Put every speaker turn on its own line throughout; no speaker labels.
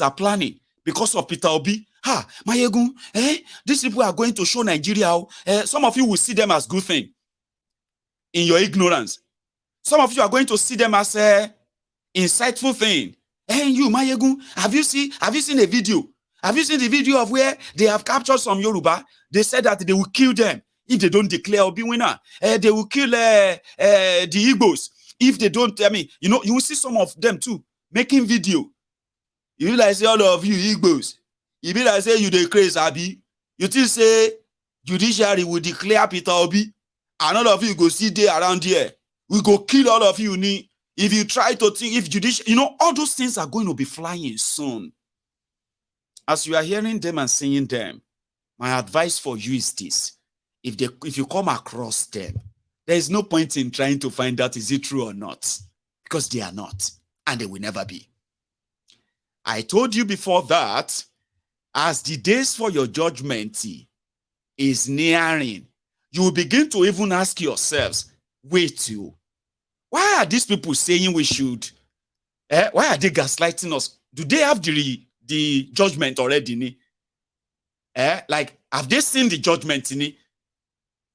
are planning because of Peter Obi. Mayegun, these people are going to show Nigeria. Some of you will see them as good thing in your ignorance. Some of you are going to see them as insightful thing. And you, Mayegun, have you seen a video? Have you seen the video of where they have captured some Yoruba? They said that they will kill them if they don't declare Obi winner. They will kill the Igbos if they don't. I mean, you will see some of them too making video. You like say all of you Igbos. You be like say you dey crazy, Abi. You think say judiciary will declare Peter Obi, and all of you go see day around here. We go kill all of you. If you try to think, if judiciary, all those things are going to be flying soon. As you are hearing them and seeing them, my advice for you is this: if you come across them, there is no point in trying to find out is it true or not, because they are not, and they will never be. I told you before that as the days for your judgment is nearing, you will begin to even ask yourselves, wait, why are these people saying we should? Why are they gaslighting us? Do they have the judgment already? Like, have they seen the judgment?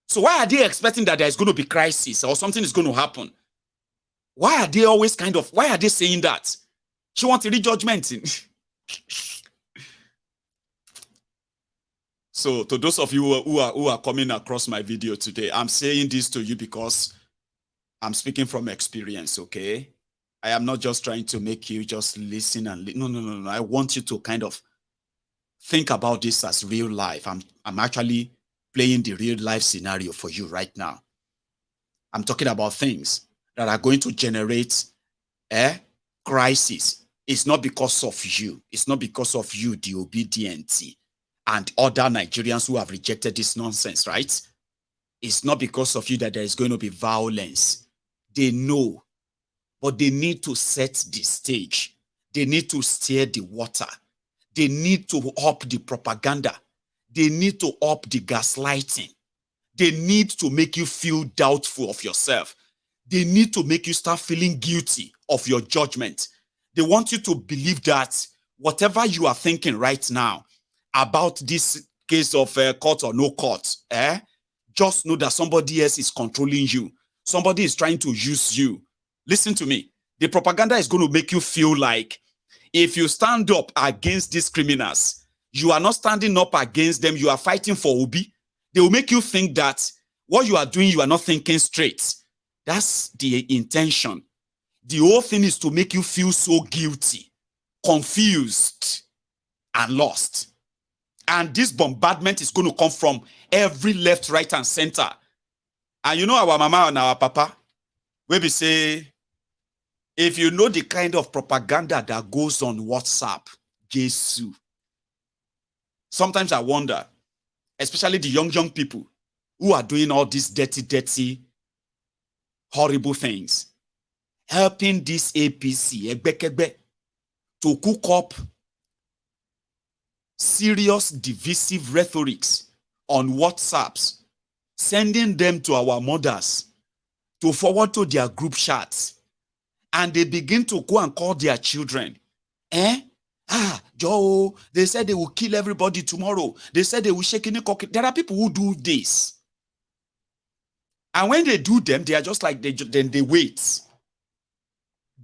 So why are they expecting that there is going to be crisis or something is going to happen? Why are they always why are they saying that? She wants to read judgment. So to those of you who are coming across my video today, I'm saying this to you because I'm speaking from experience, okay? I am not just trying to make you just listen and no. I want you to kind of think about this as real life. I'm actually playing the real life scenario for you right now. I'm talking about things that are going to generate crisis. It's not because of you. It's not because of you, the obedient, and other Nigerians who have rejected this nonsense, right? It's not because of you that there is going to be violence. They know, but they need to set the stage. They need to stir the water. They need to up the propaganda. They need to up the gaslighting. They need to make you feel doubtful of yourself. They need to make you start feeling guilty of your judgment. They want you to believe that whatever you are thinking right now about this case of court or no court, just know that somebody else is controlling you. Somebody is trying to use you. Listen to me. The propaganda is going to make you feel like if you stand up against these criminals, you are not standing up against them, you are fighting for Obi. They will make you think that what you are doing, you are not thinking straight. That's the intention. The whole thing is to make you feel so guilty, confused, and lost. And this bombardment is going to come from every left, right, and center. And you know our mama and our papa, where we say, if you know the kind of propaganda that goes on WhatsApp, Jesus. Sometimes I wonder, especially the young people who are doing all these dirty, horrible things, helping this APC, Egbekegbe, to cook up serious divisive rhetorics on WhatsApps, sending them to our mothers to forward to their group chats, and they begin to go and call their children. Joe, they said they will kill everybody tomorrow. They said they will shake in the cock. There are people who do this. And when they do them, they are just like, then they wait.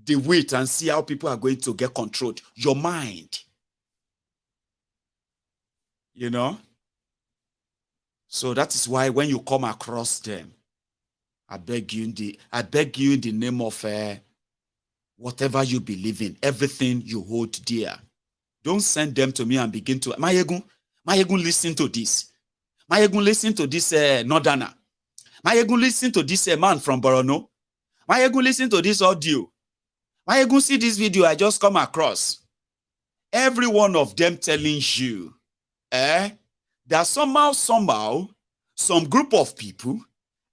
They wait and see how people are going to get controlled. Your mind. You know? So that is why when you come across them, I beg you in the name of whatever you believe in, everything you hold dear. Don't send them to me and begin to, Mayegun, listen to this. Mayegun, listen to this Northerner. Mayegun, listen to this man from Borono. Mayegun, listen to this audio. Mayegun, see this video I just come across. Every one of them telling you, that somehow, some group of people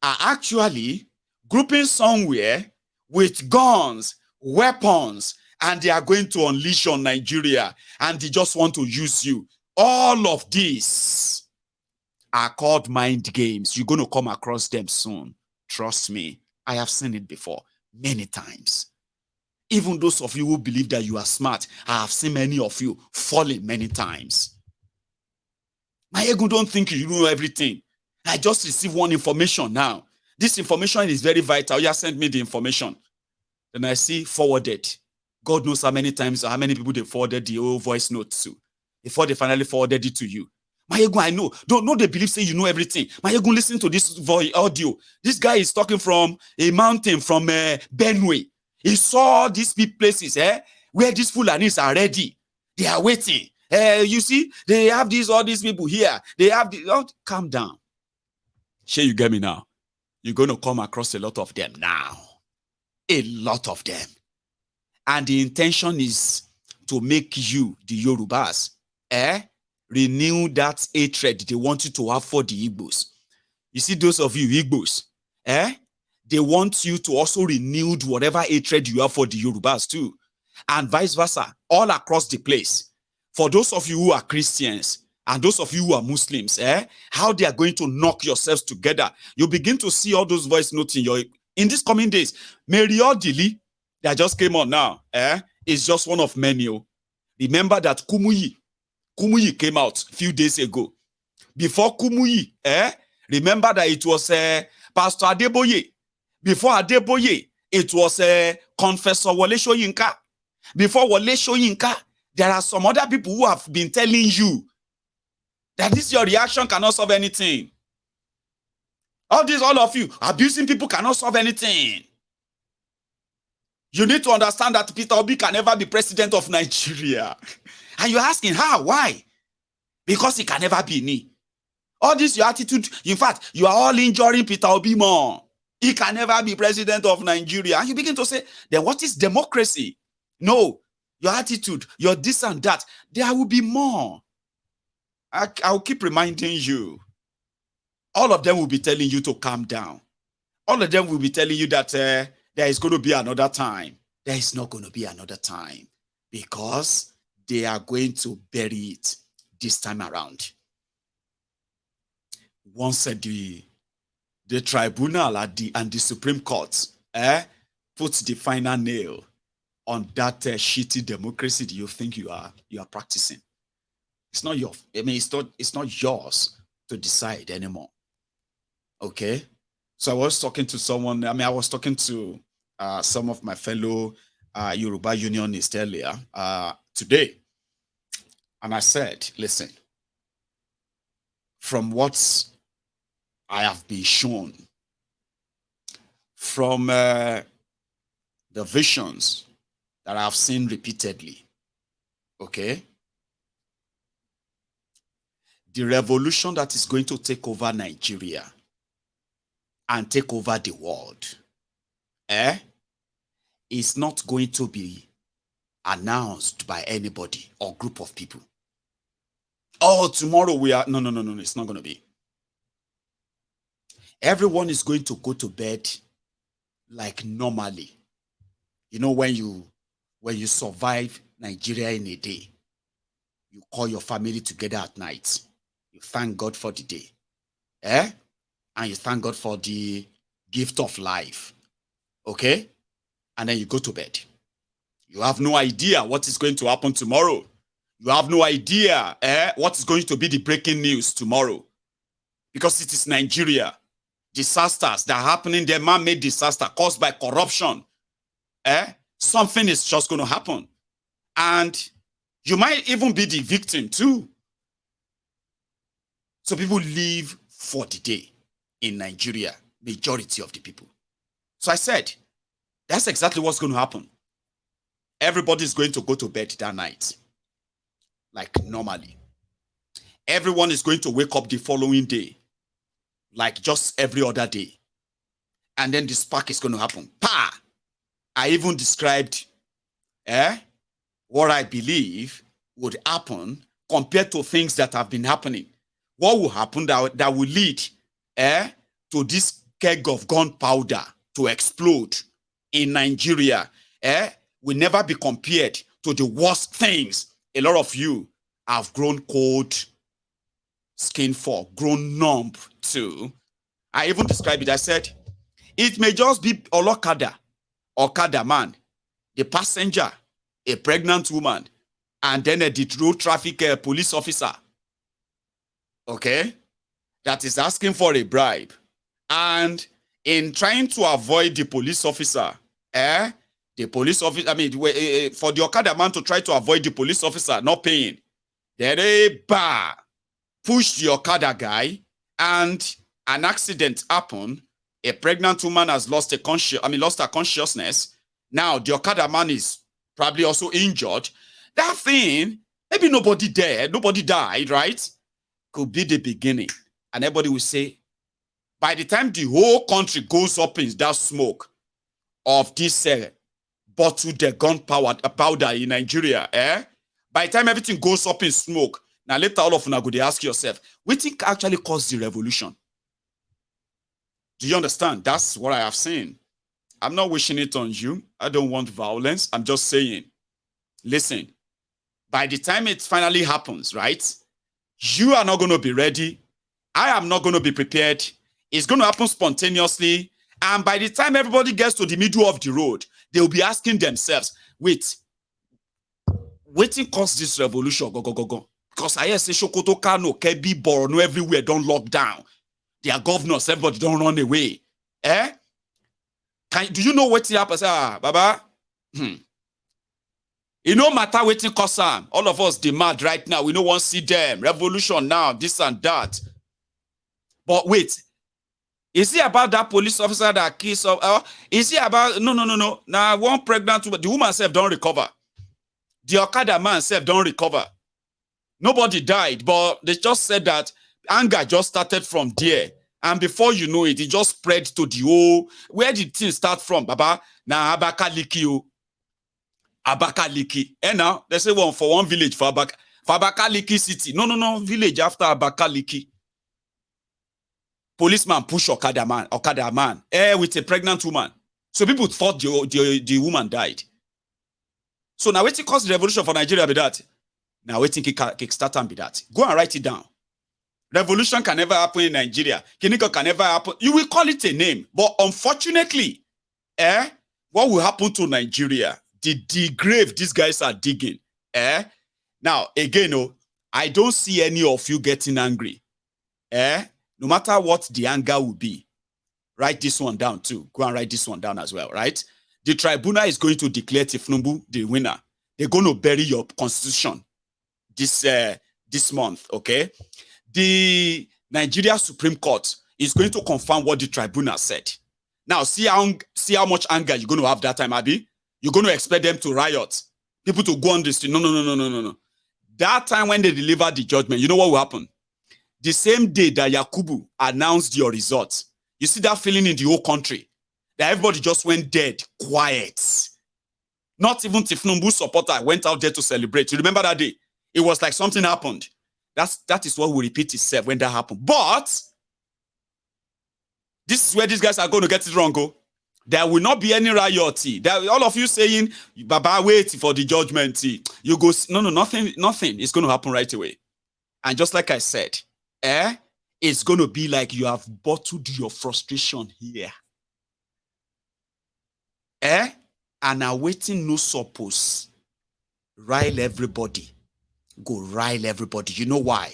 are actually grouping somewhere with guns, weapons, and they are going to unleash on Nigeria, and they just want to use you. All of these are called mind games. You're going to come across them soon. Trust me. I have seen it before many times. Even those of you who believe that you are smart, I have seen many of you falling many times. My ego don't think you know everything. I just received one information now. This information is very vital. You sent me the information. Then I see forwarded. God knows how many times or how many people they forwarded the old voice notes to before they finally forwarded it to you. My ego, I know. Don't know they believe say you know everything. My ego, listen to this voice audio. This guy is talking from a mountain from Benue. He saw these places where these Fulanis are ready. They are waiting. You see, they have all these people here. They have the. Oh, calm down. Sure, you get me now. You're going to come across a lot of them now. A lot of them. And the intention is to make you, the Yorubas, renew that hatred they want you to have for the Igbos. You see, those of you Igbos, they want you to also renew whatever hatred you have for the Yorubas too. And vice versa, all across the place. For those of you who are Christians and those of you who are Muslims, how they are going to knock yourselves together. You begin to see all those voice notes in these coming days. Mary Odili, that just came on now, is just one of many. Remember that Kumuyi came out a few days ago. Before Kumuyi, remember that it was Pastor Adeboye. Before Adeboye, it was Confessor Wole Soyinka. Before Wole Soyinka, there are some other people who have been telling you that this your reaction cannot solve anything. All of you, abusing people cannot solve anything. You need to understand that Peter Obi can never be president of Nigeria. And you're asking, how? Why? Because he can never be me. All this, your attitude, in fact, you are all injuring Peter Obi more. He can never be president of Nigeria. And you begin to say, then what is democracy? No, your attitude, your this and that, there will be more. I'll keep reminding you. All of them will be telling you to calm down. All of them will be telling you that there is going to be another time. There is not going to be another time because they are going to bury it this time around. Once the tribunal and the Supreme Court puts the final nail on that shitty democracy that you think you are practicing. It's not it's not yours to decide anymore. Okay? So I was talking to someone, I was talking to some of my fellow Yoruba Unionists earlier today. And I said, listen, from what I have been shown, from the visions that I have seen repeatedly, okay, the revolution that is going to take over Nigeria and take over the world, is not going to be announced by anybody or group of people. Oh, tomorrow we are, no, it's not going to be. Everyone is going to go to bed like normally. You know, when you survive Nigeria in a day, you call your family together at night. You thank God for the day. And you thank God for the gift of life. Okay? And then you go to bed. You have no idea what is going to happen tomorrow. You have no idea what is going to be the breaking news tomorrow. Because it is Nigeria. Disasters that are happening there, man-made disaster caused by corruption. Something is just going to happen. And you might even be the victim too. So people live for the day in Nigeria, majority of the people. So I said, that's exactly what's going to happen. Everybody's going to go to bed that night, like normally. Everyone is going to wake up the following day, like just every other day. And then the spark is going to happen. Pa! I even described what I believe would happen compared to things that have been happening. What will happen that will lead to this keg of gunpowder to explode in Nigeria will never be compared to the worst things a lot of you have grown cold skin for, grown numb to. I even described it. I said, it may just be Okada man the passenger, a pregnant woman, and then a road traffic police officer, okay, that is asking for a bribe. And in trying to avoid the police officer, the police officer, I mean, for the Okada man to try to avoid the police officer not paying, they push the Okada guy, and an accident happened. A pregnant woman has lost her consciousness. Now the Okada man is probably also injured. That thing, maybe nobody died, right? Could be the beginning. And everybody will say, by the time the whole country goes up in that smoke of this bottled powder in Nigeria, by the time everything goes up in smoke, now later all of you go to ask yourself, what think actually caused the revolution? Do you understand? That's what I have seen. I'm not wishing it on you. I don't want violence. I'm just saying, listen, by the time it finally happens, right? You are not going to be ready. I am not going to be prepared. It's going to happen spontaneously. And by the time everybody gets to the middle of the road, they'll be asking themselves, wait, waiting caused this revolution? Go. Because I say Sokoto, Kano, Kebbi, Borno, everywhere don't lock down. Their governors, everybody don't run away. Do you know what happens? Baba? It no matter waiting cause them. All of us demand right now. We don't want to see them. Revolution now, this and that. But wait. Is it about that police officer that kills? Is it about no? Now one pregnant woman, the woman self don't recover. The Okada man self don't recover. Nobody died, but they just said that anger just started from there. And before you know it, it just spread to the whole. Where did things start from, Baba? Now Abakaliki. And now they say for one village for Abakaliki city. No, village after Abakaliki. Policeman push Okada man, with a pregnant woman. So people thought the woman died. So now waiting cause the revolution for Nigeria be that. Now waiting kickstart and be that. Go and write it down. Revolution can never happen in Nigeria. Kiniko can never happen. You will call it a name. But unfortunately, what will happen to Nigeria? The grave these guys are digging. Now, again, I don't see any of you getting angry. No matter what the anger will be, write this one down too. Go and write this one down as well, right? The tribunal is going to declare Tifnumbu the winner. They're going to bury your constitution this month, okay? The Nigeria Supreme Court is going to confirm what the tribunal said. Now, see how much anger you're going to have that time, Abi. You're going to expect them to riot. People to go on the street. No. That time when they deliver the judgment, you know what will happen? The same day that Yakubu announced your results, you see that feeling in the whole country that everybody just went dead, quiet. Not even Tifnumbu's supporter went out there to celebrate. You remember that day? It was like something happened. That is what will repeat itself when that happened. But this is where these guys are going to get it wrong. There will not be any riot. All of you saying, Baba, wait for the judgment. You go, no, nothing is going to happen right away. And just like I said, it's going to be like you have bottled your frustration here. And awaiting no suppose. Rile everybody. Go rile everybody. You know why?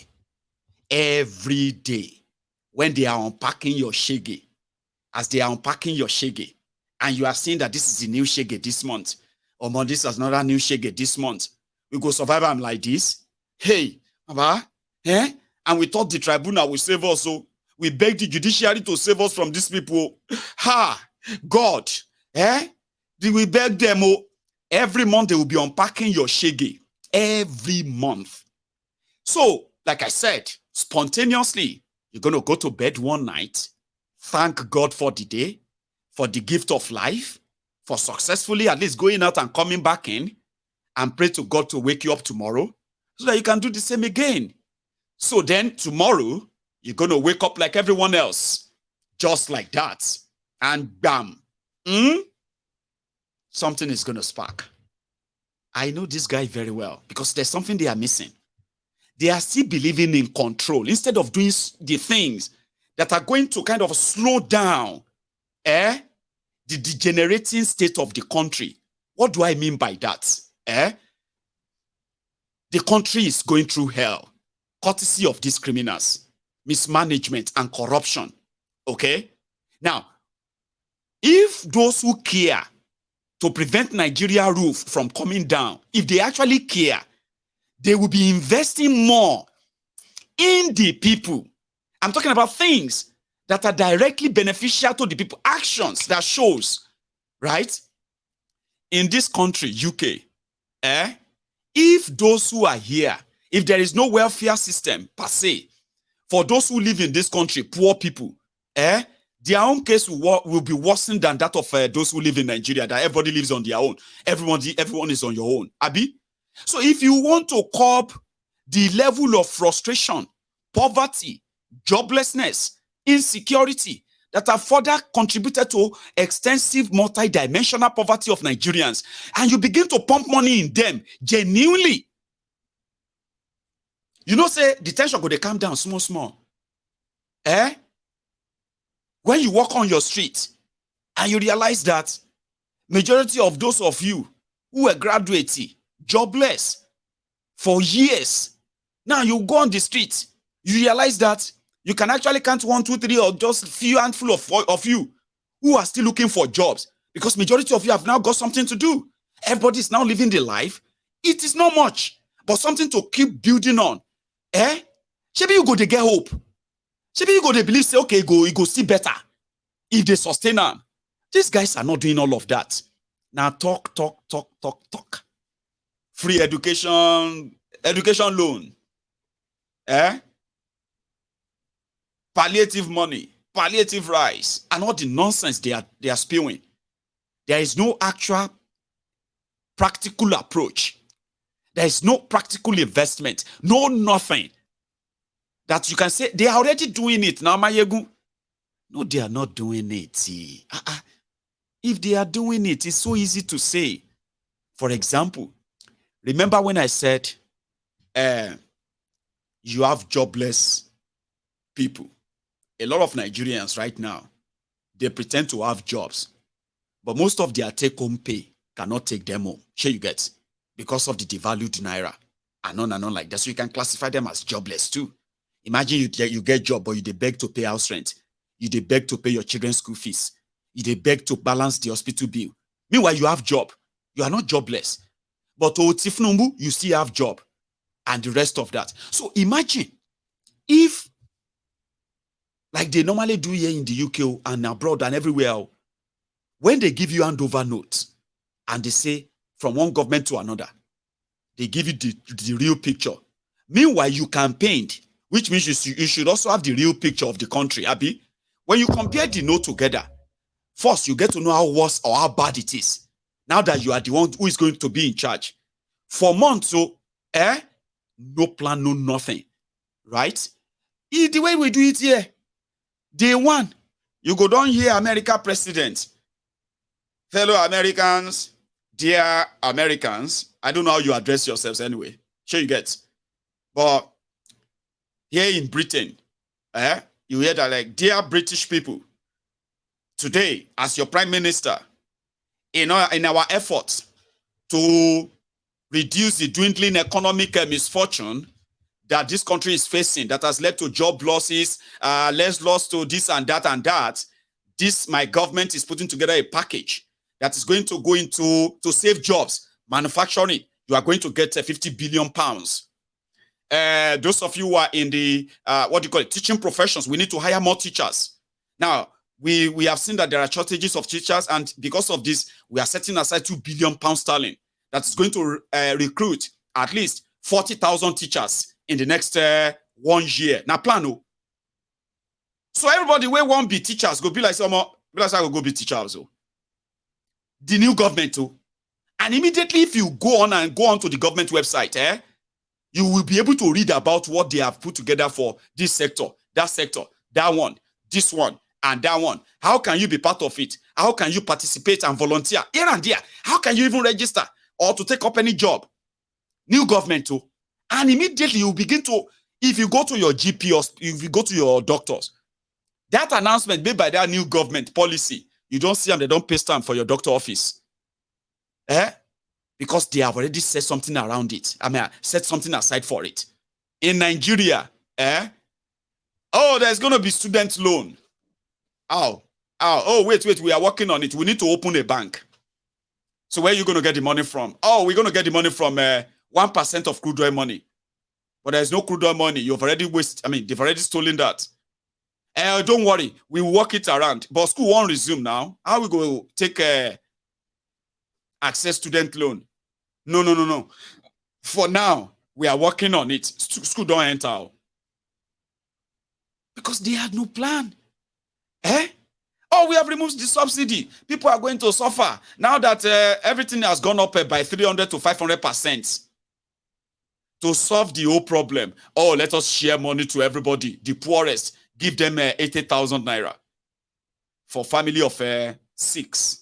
Every day, when they are unpacking your shege, as they are unpacking your shege, and you are saying that this is the new shege this month, or this is another new shege this month, we go survive them like this. Hey, Baba, and we thought the tribunal will save us, so we beg the judiciary to save us from these people. God, we beg them, every month they will be unpacking your shege. Every month. So, like I said, spontaneously, you're going to go to bed one night, thank God for the day, for the gift of life, for successfully at least going out and coming back in, and pray to God to wake you up tomorrow so that you can do the same again. So then tomorrow, you're going to wake up like everyone else, just like that. And bam, something is going to spark. I know this guy very well because there's something they are missing. They are still believing in control instead of doing the things that are going to kind of slow down the degenerating state of the country. What do I mean by that? The country is going through hell, courtesy of these criminals, mismanagement and corruption. Okay? Now, if those who care to prevent Nigeria roof from coming down, if they actually care, they will be investing more in the people. I'm talking about things that are directly beneficial to the people, actions that shows, right? In this country, UK, if those who are here, if there is no welfare system per se, for those who live in this country, poor people, their own case will be worse than that of those who live in Nigeria, that everybody lives on their own. Everyone is on your own. Abi? So if you want to curb the level of frustration, poverty, joblessness, insecurity that have further contributed to extensive multidimensional poverty of Nigerians, and you begin to pump money in them genuinely, you know, say the tension go dey calm down small. When you walk on your street and you realize that majority of those of you who were graduating, jobless for years, now you go on the street, you realize that you can actually count 1, 2, 3, or just a few handful of you who are still looking for jobs, because majority of you have now got something to do. Everybody is now living the life. It is not much, but something to keep building on. Maybe you go to get hope. Maybe you go to believe, say, okay, you go see better if they sustain them. These guys are not doing all of that. Now talk. Free education loan. Palliative money, palliative rice, and all the nonsense they are spewing. There is no actual practical approach. There is no practical investment, no nothing that you can say they are already doing it now. Mayegu, no, they are not doing it. If they are doing it, it's so easy to say. For example, remember when I said you have jobless people? A lot of Nigerians right now, they pretend to have jobs, but most of their take-home pay cannot take them home. Sure, you get, because of the devalued naira and on like that. So you can classify them as jobless too. Imagine you get job, but you dey beg to pay house rent, you dey beg to pay your children's school fees, you dey beg to balance the hospital bill. Meanwhile, you have job, you are not jobless. But Tifnumbu, you still have job, and the rest of that. So imagine if, like they normally do here in the UK and abroad and everywhere, when they give you handover notes and they say from one government to another, they give you the real picture. Meanwhile, you campaigned, which means you should also have the real picture of the country, Abi. When you compare the note together, first you get to know how worse or how bad it is. Now that you are the one who is going to be in charge. For months, so, no plan, no nothing, right? The way we do it here, day one, you go down here, America president. Fellow Americans, dear Americans, I don't know how you address yourselves anyway. Sure you get. But here in Britain, you hear that like, dear British people, today, as your prime minister, in our efforts to reduce the dwindling economic misfortune that this country is facing, that has led to job losses, less loss to this and that, my government is putting together a package that is going to go into to save jobs, manufacturing. You are going to get 50 billion pounds. Those of you who are in the teaching professions, we need to hire more teachers. Now, we have seen that there are shortages of teachers, and because of this, we are setting aside 2 billion pounds sterling that is going to recruit at least 40,000 teachers in the next 1 year. Now, plan. So everybody where won't be teachers go be like I go be teachers. The new government too. And immediately, if you go on to the government website, you will be able to read about what they have put together for this sector, that one, this one, and that one. How can you be part of it? How can you participate and volunteer here and there? How can you even register or to take up any job? New government too. And immediately you begin to, if you go to your GP or if you go to your doctors, that announcement made by that new government policy, you don't see them, they don't pay stamp for your doctor office. Because they have already set something around it. I mean, set something aside for it. In Nigeria, oh, there's going to be student loan. Oh, wait, we are working on it. We need to open a bank. So where are you going to get the money from? Oh, we're going to get the money from 1% of crude oil money. But there's no crude oil money. You've already wasted. I mean, they've already stolen that. Don't worry. We'll work it around. But school won't resume now. How we go take access student loan? No. For now, we are working on it. School don't enter. Because they had no plan. Oh, we have removed the subsidy. People are going to suffer. Now that everything has gone up by 300 to 500%. To solve the whole problem, oh, let us share money to everybody. The poorest, give them 80,000 naira. For family of 6.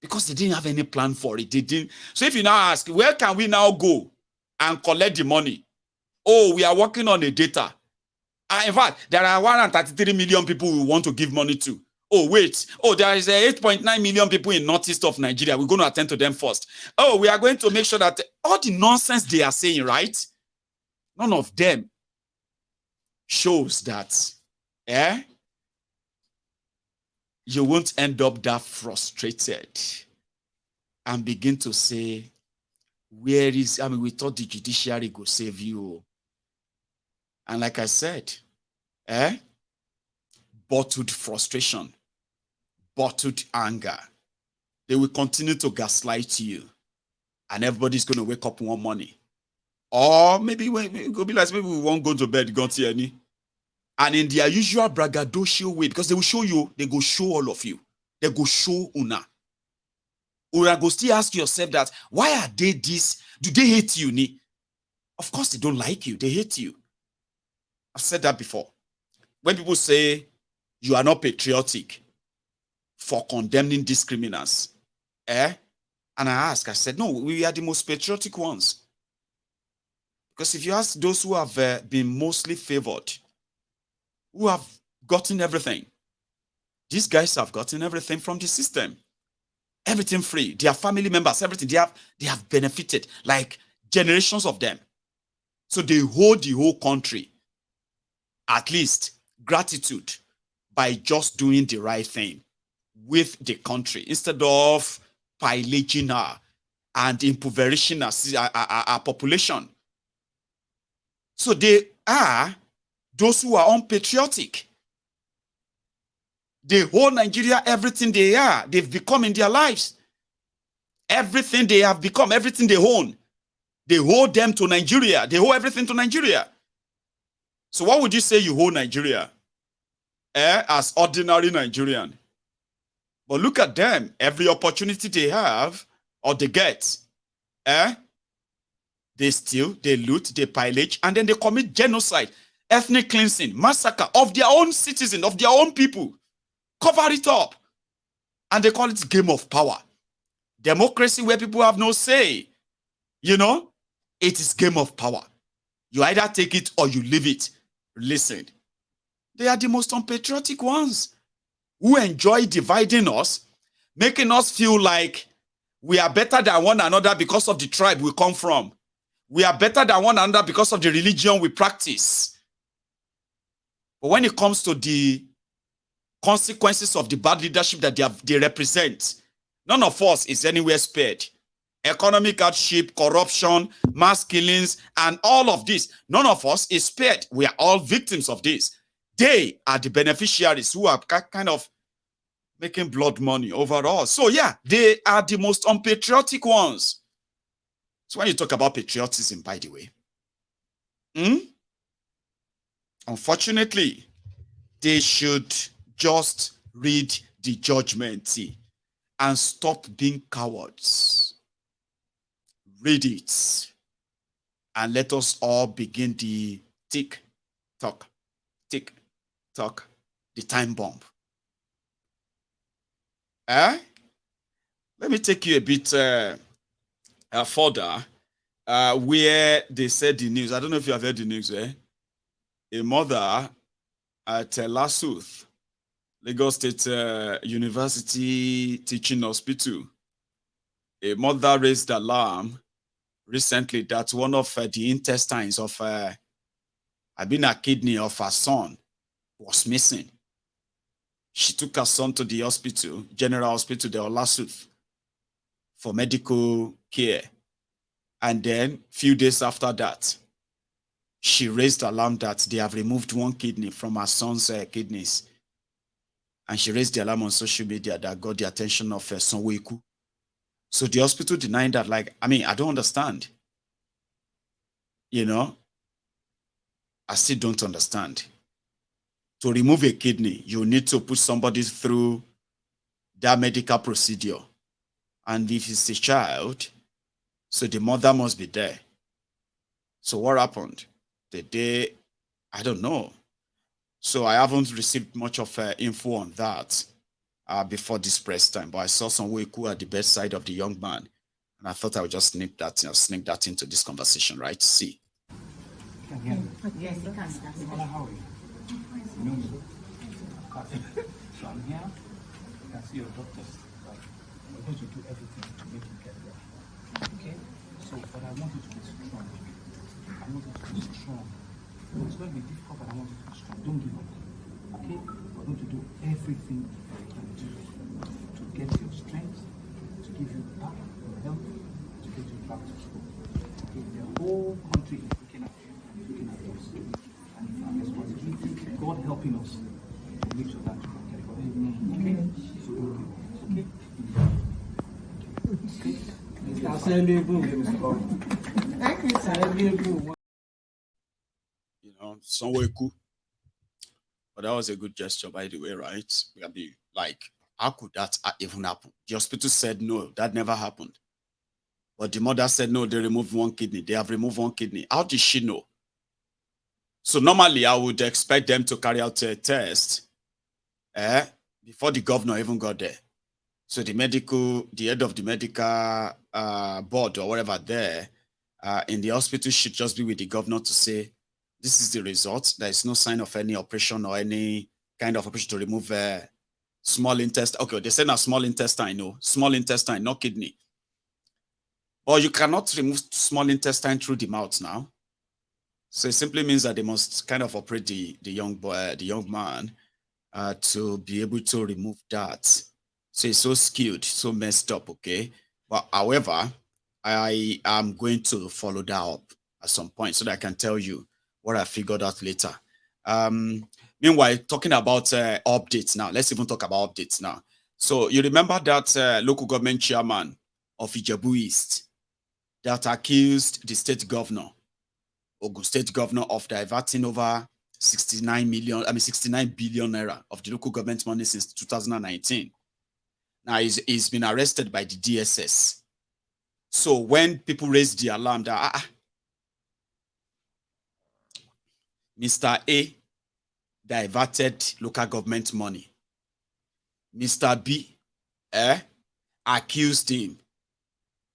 Because they didn't have any plan for it. They didn't. So if you now ask, where can we now go and collect the money? Oh, we are working on the data. In fact, there are 133 million people we want to give money to. Oh, wait. Oh, there is 8.9 million people in northeast of Nigeria. We're going to attend to them first. Oh, we are going to make sure that all the nonsense they are saying, right? None of them shows that, you won't end up that frustrated and begin to say, where is, I mean, we thought the judiciary could save you. And like I said, bottled frustration, bottled anger. They will continue to gaslight you. And everybody's going to wake up one morning. Or maybe it could be like, maybe we won't go to bed, don't see any. And in their usual braggadocio way, because they will show you, they go show all of you. They go show Una. Una go still ask yourself that, why are they this? Do they hate you, Ni? Of course they don't like you. They hate you. I've said that before. When people say you are not patriotic for condemning these criminals, and I said, no, we are the most patriotic ones. Because if you ask those who have been mostly favored, who have gotten everything, these guys have gotten everything from the system. Everything free. Their family members, everything. They have benefited, like generations of them. So they hold the whole country, at least gratitude, by just doing the right thing with the country instead of pillaging her and impoverishing our population. So they are those who are unpatriotic. They hold Nigeria, everything they are, they've become in their lives. Everything they have become, everything they own, they hold them to Nigeria. They hold everything to Nigeria. So what would you say you hold Nigeria? As ordinary Nigerian. But look at them. Every opportunity they have or they get, they steal, they loot, they pillage, and then they commit genocide, ethnic cleansing, massacre of their own citizens, of their own people. Cover it up. And they call it game of power. Democracy where people have no say. You know, it is game of power. You either take it or you leave it. Listen, they are the most unpatriotic ones who enjoy dividing us, making us feel like we are better than one another because of the tribe we come from. We are better than one another because of the religion we practice. But when it comes to the consequences of the bad leadership that they represent, none of us is anywhere spared. Economic hardship, corruption, mass killings, and all of this, none of us is spared. We are all victims of this. They are the beneficiaries who are kind of making blood money overall. So yeah, they are the most unpatriotic ones. So when you talk about patriotism, by the way, unfortunately, they should just read the judgment and stop being cowards. Read it. And let us all begin the tick-tock, the time bomb. Let me take you a bit further where they said the news. I don't know if you have heard the news. A mother at Lasuth, Lagos State University Teaching Hospital, a mother raised alarm recently that one of the intestines of a kidney of her son was missing. She took her son to the hospital, General Hospital, the Olasuf, for medical care. And then, few days after that, she raised alarm that they have removed one kidney from her son's kidneys. And she raised the alarm on social media that got the attention of Sonweku. So the hospital denied that. Like, I mean, I don't understand. You know, I still don't understand. To remove a kidney, you need to put somebody through that medical procedure. And if it's a child, so the mother must be there. So what happened? The day, I don't know. So I haven't received much of info on that before this press time, but I saw some Weku at the bedside of the young man. And I thought I would just sneak that into this conversation, right? See.
Yes, you can. How are you? So I'm here. You can see your doctors. We're going to do everything to make you get well. Okay? So, but I want you to be strong. I want you to be strong. It's going to be difficult, but I want you to be strong. Don't give up. Okay? We're going to do everything we can do to get your strength, to give you back your health, to get you back to school. Okay? The whole country is looking at you and looking at us. And it's our responsibility, God helping us to make sure that you can get well. Okay? So don't give up. Okay?
You know, somewhere cool. But that was a good gesture, by the way, right? We can be like, how could that even happen? The hospital said no, that never happened. But the mother said no, they removed one kidney. They have removed one kidney. How did she know? So normally I would expect them to carry out a test before the governor even got there. So the head of the medical board or whatever there in the hospital should just be with the governor to say, this is the result. There is no sign of any operation or any kind of operation to remove small intestine. Okay, they said a small intestine, no. Small intestine, not kidney. But you cannot remove small intestine through the mouth now. So it simply means that they must kind of operate the young boy, the young man, to be able to remove that. So it's so skewed, so messed up, okay? But however, I am going to follow that up at some point so that I can tell you what I figured out later. Meanwhile, talking about updates now, let's even talk about updates now. So you remember that local government chairman of Ijebu East that accused the state governor, Ogun State governor, of diverting over 69 billion naira of the local government money since 2019. Now he's been arrested by the DSS. So when people raised the alarm that Mr. A diverted local government money, Mr. B accused him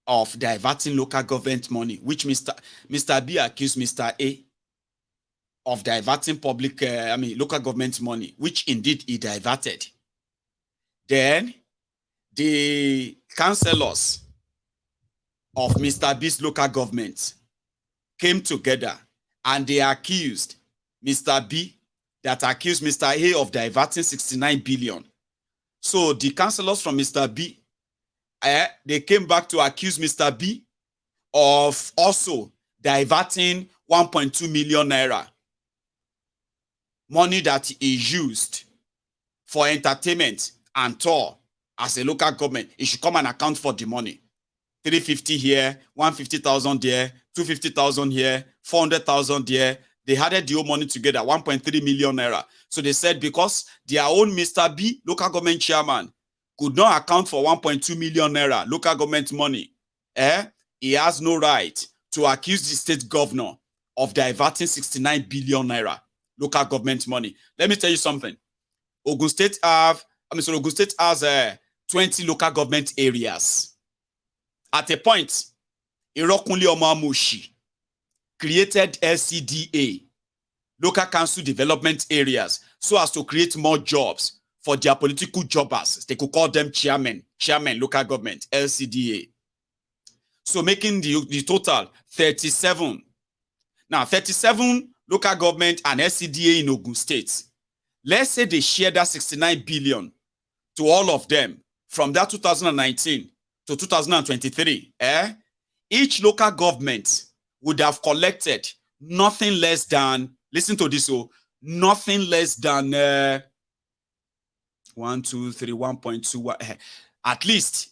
of diverting local government money, which Mr. B accused Mr. A of diverting local government money, which indeed he diverted. Then the councillors of Mr. B's local government came together and they accused Mr. B that accused Mr. A of diverting 69 billion. So the councillors from Mr. B, they came back to accuse Mr. B of also diverting 1.2 million naira, money that he used for entertainment and tour as a local government. He should come and account for the money. 350 here, 150,000 there, 250,000 here, 400,000 there. They added the whole money together, 1.3 million naira. So they said because their own Mr. B, local government chairman, could not account for 1.2 million naira local government money, he has no right to accuse the state governor of diverting 69 billion naira local government money. Let me tell you something. Ogun State has 20 local government areas. At a point, Irokunle Omoamoshi created LCDA, local council development areas, so as to create more jobs for their political jobbers. They could call them chairman, local government, LCDA. So making the total 37. Now, 37 local government and SCDA in Ogun State. Let's say they share that 69 billion to all of them from that 2019 to 2023. Each local government would have collected nothing less than, listen to this, nothing less than 1.2, at least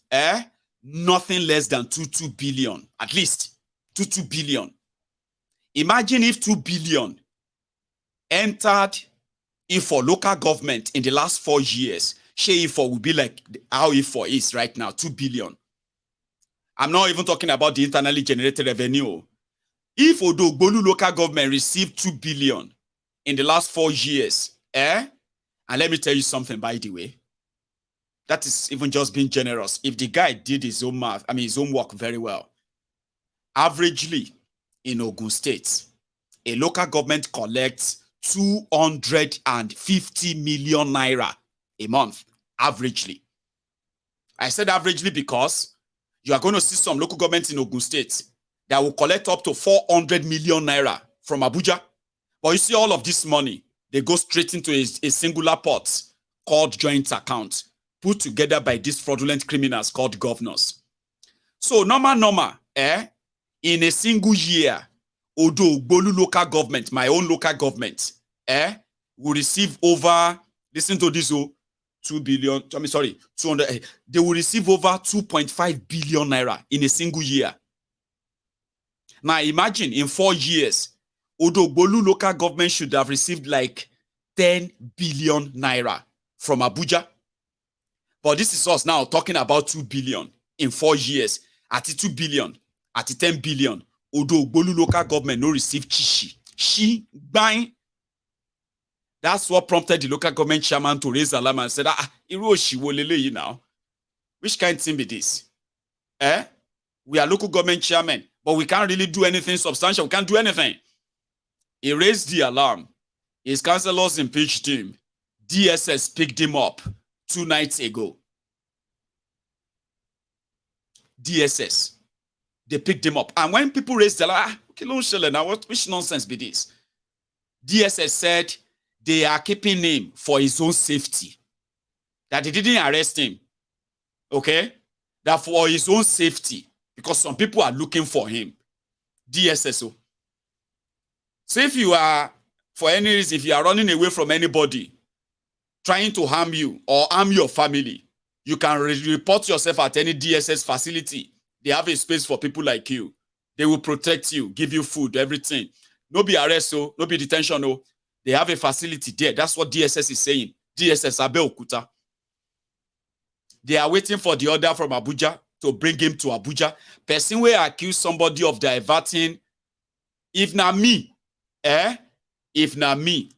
nothing less than 22 billion, at least 22 billion. Imagine if 2 billion entered for local government in the last 4 years. Shey Ifo will be like how Ifo is right now, 2 billion. I'm not even talking about the internally generated revenue. If Odogbolu local government received 2 billion in the last 4 years, and let me tell you something, by the way, that is even just being generous. If the guy did his own math, his own work very well, averagely in Ogun State, a local government collects 250 million naira a month, averagely. I said averagely because you are going to see some local governments in Ogun State that will collect up to 400 million naira from Abuja. But you see all of this money, they go straight into a singular pot called joint account, put together by these fraudulent criminals called governors. So normal, in a single year, Odogbolu local government, my own local government, will receive over, listen to this, 2 billion, 200, they will receive over 2.5 billion naira in a single year. Now imagine in 4 years, Odogbolu local government should have received like 10 billion naira from Abuja. But this is us now talking about 2 billion in 4 years. At 2 billion, at 10 billion, Odogbolu local government no receive chishi. She buying. That's what prompted the local government chairman to raise alarm and said, now. Which kind of thing be this? We are local government chairman, but we can't really do anything substantial. We can't do anything. He raised the alarm. His councillors impeached him. DSS picked him up 2 nights ago. DSS. They picked him up. And when people raised the alarm, which nonsense be this? DSS said they are keeping him for his own safety. That they didn't arrest him. Okay? That for his own safety. Because some people are looking for him. DSSO. So if you are, for any reason, if you are running away from anybody, trying to harm you or harm your family, you can report yourself at any DSS facility. They have a space for people like you. They will protect you, give you food, everything. No be arrest, no be detention. They have a facility there. That's what DSS is saying. DSS Abeokuta. They are waiting for the order from Abuja to bring him to Abuja. Person will accuse somebody of diverting. If not me, if not me,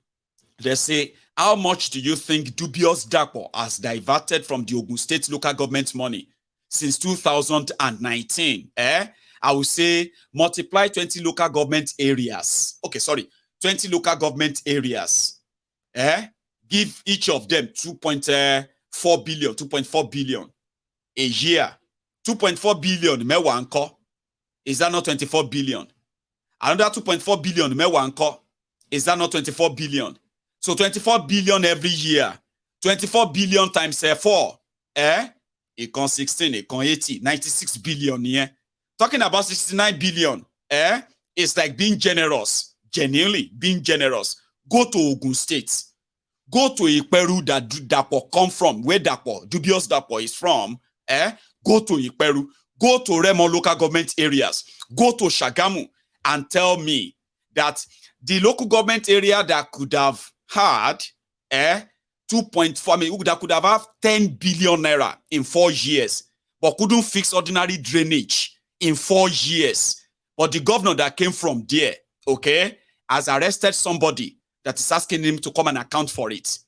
they say, how much do you think dubious Dapo has diverted from the Ogun State local government money since 2019? I will say multiply 20 local government areas. Okay, sorry, 20 local government areas. Give each of them 2.4 billion, 2.4 billion a year. 2.4 billion, mewanko. Is that not 24 billion? Another 2.4 billion, mewanko. Is that not 24 billion? So 24 billion every year. 24 billion times 4. It comes 16, it comes 80, 96 billion here. Talking about 69 billion. It's like being generous. Genuinely being generous. Go to Ogun State. Go to Iperu that Dapo come from. Where Dapo, dubious Dapo is from. Go to Iperu. Go to Remo local government areas. Go to Shagamu and tell me that the local government area that could have had 2.4 that could have had 10 billion naira in 4 years, but couldn't fix ordinary drainage in 4 years. But the governor that came from there, okay, has arrested somebody that is asking him to come and account for it.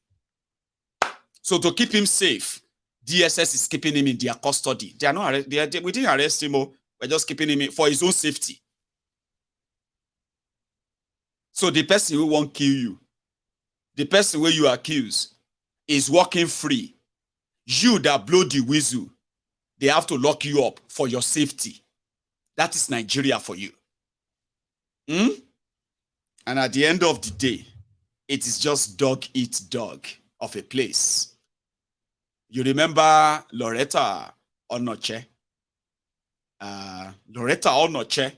So to keep him safe, DSS is keeping him in their custody. They are not we didn't arrest him, we're just keeping him for his own safety. So the person who won't kill you, the person where you accuse, is walking free. You that blow the whistle, they have to lock you up for your safety. That is Nigeria for you. Hmm? And at the end of the day, it is just dog eat dog of a place. You remember Loretta Onoche? Loretta Onoche,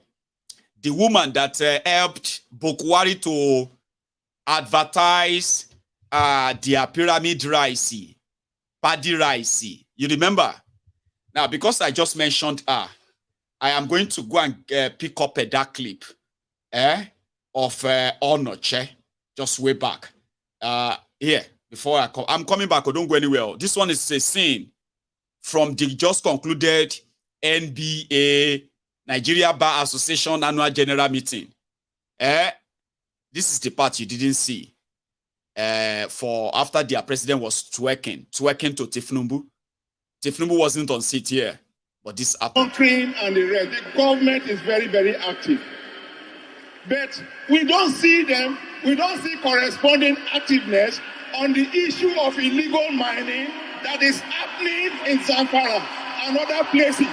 the woman that helped Bokwari to advertise their pyramid rice, paddy rice. You remember? Now, because I just mentioned her, I am going to go and pick up that clip of Onoche, just way back. Here, before I come. I'm coming back, don't go anywhere. This one is a scene from the just concluded NBA, Nigeria Bar Association annual general meeting. This is the part you didn't see. For after their president was twerking to Tifnumbu. Tifnumbu wasn't on seat here, but this happened.
And the rest, the government is very, very active. But we don't see them, we don't see corresponding activeness on the issue of illegal mining that is happening in Zamfara and other places,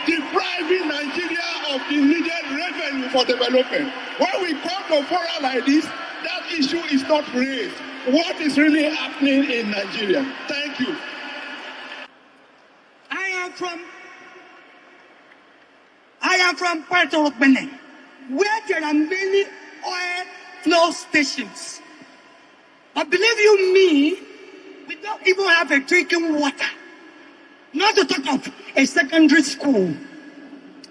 depriving Nigeria of the needed revenue for development. When we come to a forum like this, that issue is not raised. What is really happening in Nigeria? Thank you.
I am from part of Benin, where there are many oil flow stations. But believe you me, we don't even have a drinking water. Not to talk of a secondary school.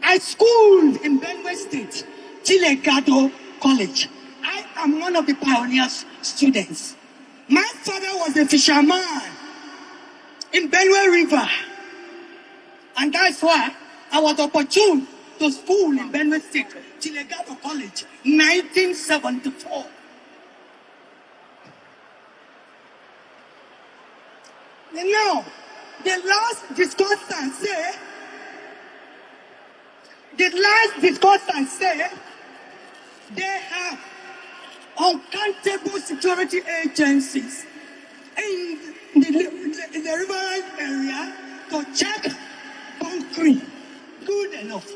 I schooled in Benue State, Chilegado College. I am one of the pioneers students. My father was a fisherman in Benue River. And that's why I was opportune to school in Benue State, Chilegado College, 1974. And now, the last discussant say they have uncountable security agencies in the riverine area to check bunkering. Good enough.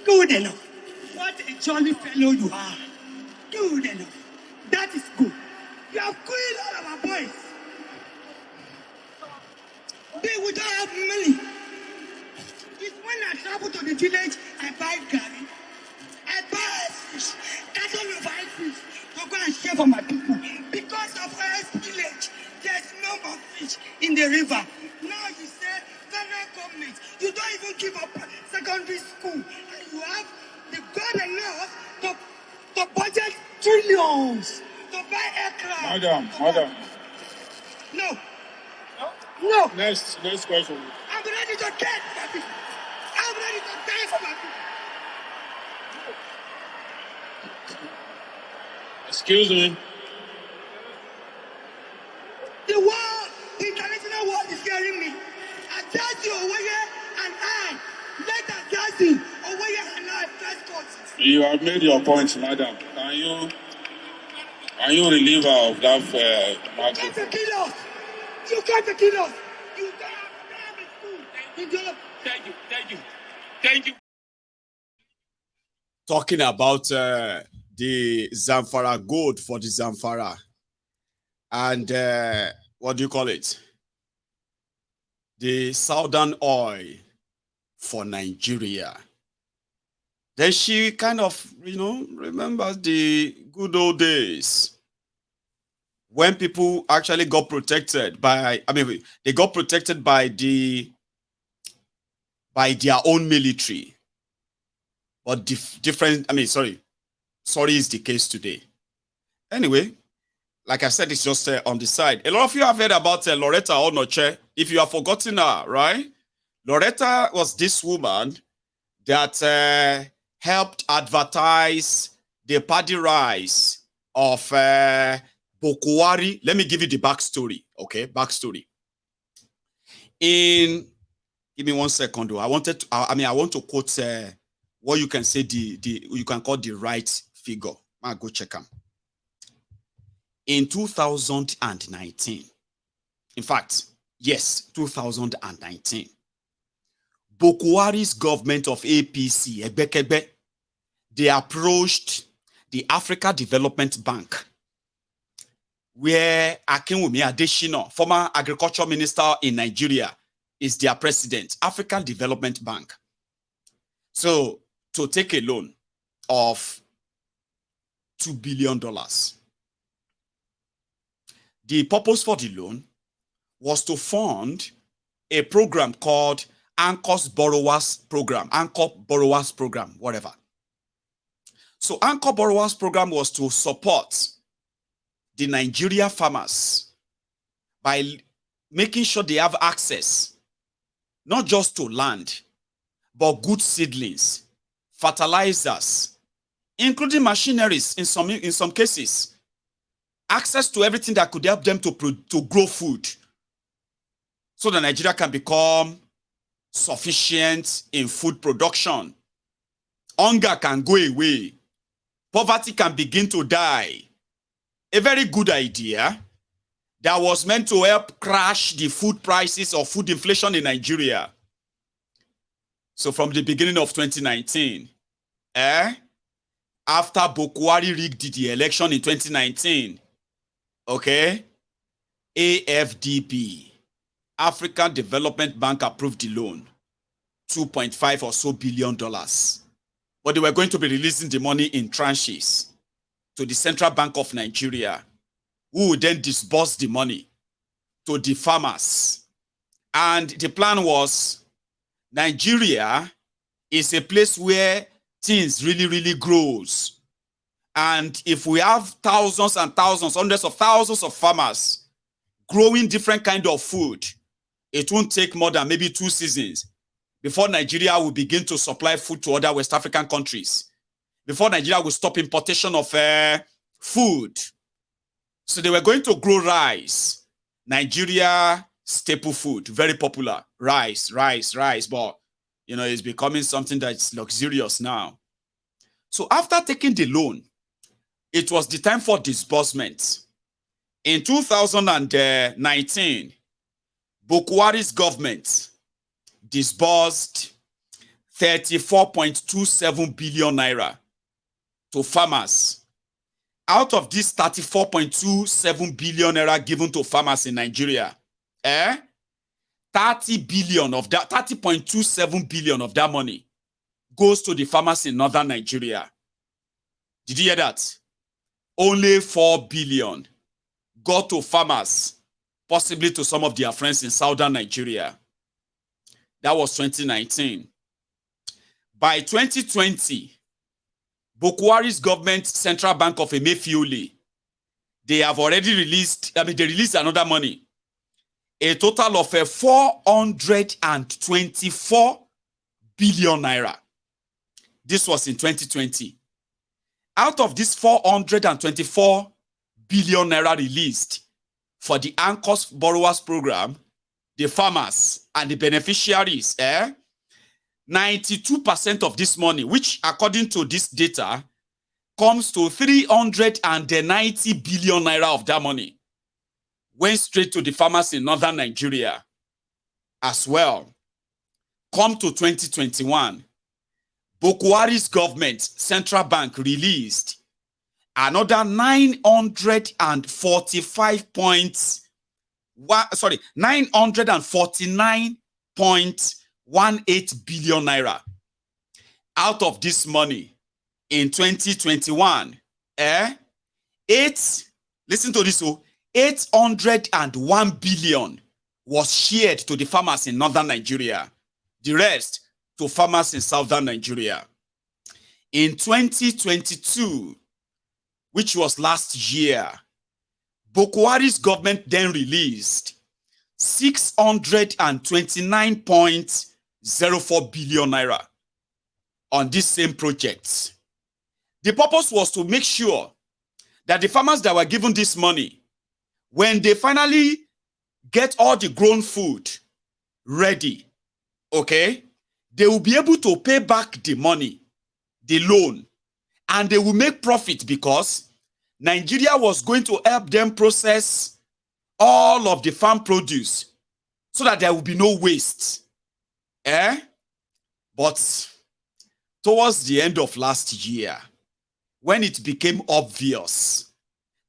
Good enough. What a jolly fellow you are. Good enough. That is good. You have killed all of our boys. We don't have money. It's when I travel to the village, I buy garri. I buy fish, carton of ice fish to go and share for my people. Because of our village, there's no more fish in the river. Now you say, federal government, you don't even give up secondary school. And you have the God enough to budget trillions to buy aircraft.
Madam.
No.
Next question.
I'm ready to get for my people. I'm ready to die for my people.
Excuse me.
The world, the international world is hearing me. I judge you over here and I. Let us judge you over here and I press courses.
You have made your point, madam. Can you relieve her of that
You got to kill us. You got to kill us. You don't have a school. Thank you.
Talking about the Zamfara gold for the Zamfara. And what do you call it? The Southern oil for Nigeria. Then she kind of, remembers the good old days when people actually got protected by, they got protected by their own military. But sorry is the case today. Anyway, like I said, it's just on the side. A lot of you have heard about Loretta Onoche. If you have forgotten her, right? Loretta was this woman that helped advertise the paddy rice of Bokwari. Let me give you the backstory, okay? Backstory. Give me 1 second, though. I want to quote what you can say you can call the right figure. I'll go check them. In 2019, in fact, yes, 2019, Bokwari's government of APC, Egbekegbe, they approached the Africa Development Bank, where Akinwumi Adesina, former agriculture minister in Nigeria, is their president, African Development Bank. So, to take a loan of $2 billion. The purpose for the loan was to fund a program called Anchor Borrowers Program, whatever. So Anchor Borrowers Program was to support the Nigeria farmers by making sure they have access, not just to land, but good seedlings, fertilizers, including machineries in some cases, access to everything that could help them to grow food, so that Nigeria can become sufficient in food production. Hunger can go away. Poverty can begin to die. A very good idea that was meant to help crash the food prices or food inflation in Nigeria. So from the beginning of 2019, after Bokwari rigged the election in 2019, okay, AFDB, African Development Bank, approved the loan, $2.5 or so billion. But they were going to be releasing the money in tranches to the Central Bank of Nigeria, who would then disburse the money to the farmers. And the plan was, Nigeria is a place where things really grows. And if we have thousands and thousands, hundreds of thousands of farmers growing different kind of food, it won't take more than maybe 2 seasons before Nigeria will begin to supply food to other West African countries, before Nigeria will stop importation of food. So they were going to grow rice, Nigeria staple food, very popular, rice, but it's becoming something that's luxurious now. So after taking the loan, it was the time for disbursement. In 2019, Bokwari's government disbursed 34.27 billion naira to farmers. Out of this 34.27 billion naira given to farmers in Nigeria, 30.27 billion of that money goes to the farmers in northern Nigeria. Did you hear that? Only 4 billion got to farmers, possibly to some of their friends in southern Nigeria. That was 2019. By 2020, Bokwari's government, Central Bank of Emefiole, they have already released, they released another money, a total of 424 billion naira. This was in 2020. Out of this 424 billion naira released for the Anchor Borrowers Program, the farmers and the beneficiaries, 92% of this money, which according to this data, comes to 390 billion naira of that money, went straight to the farmers in northern Nigeria as well. Come to 2021, Bokwari's government, Central Bank, released another 949.18 billion naira. Out of this money in 2021, listen to this, 801 billion was shared to the farmers in northern Nigeria. The rest to farmers in southern Nigeria. In 2022, which was last year, Bokwari's government then released 629.04 billion naira on this same project. The purpose was to make sure that the farmers that were given this money, when they finally get all the grown food ready, okay, they will be able to pay back the money, the loan, and they will make profit because Nigeria was going to help them process all of the farm produce so that there will be no waste. But towards the end of last year, when it became obvious